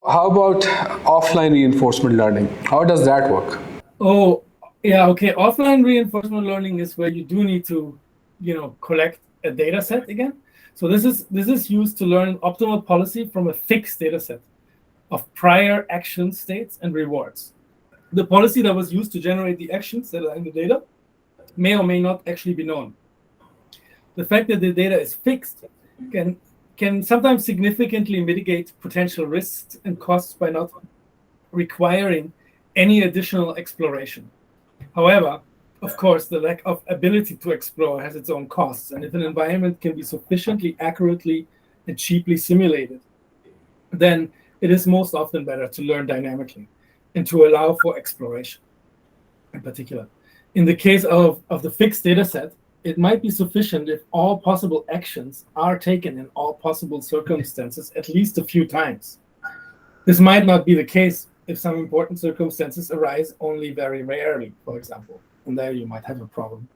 How about offline reinforcement learning? How does that work? Oh, yeah, okay. Offline reinforcement learning is where you do need to, collect a data set again. So this is used to learn optimal policy from a fixed data set of prior action states and rewards. The policy that was used to generate the actions that are in the data may or may not actually be known. The fact that the data is fixed can sometimes significantly mitigate potential risks and costs by not requiring any additional exploration. However, of course, the lack of ability to explore has its own costs, and if an environment can be sufficiently accurately and cheaply simulated, then it is most often better to learn dynamically and to allow for exploration in particular. In the case of the fixed data set, it might be sufficient if all possible actions are taken in all possible circumstances at least a few times. This might not be the case if some important circumstances arise only very rarely, for example, and there you might have a problem.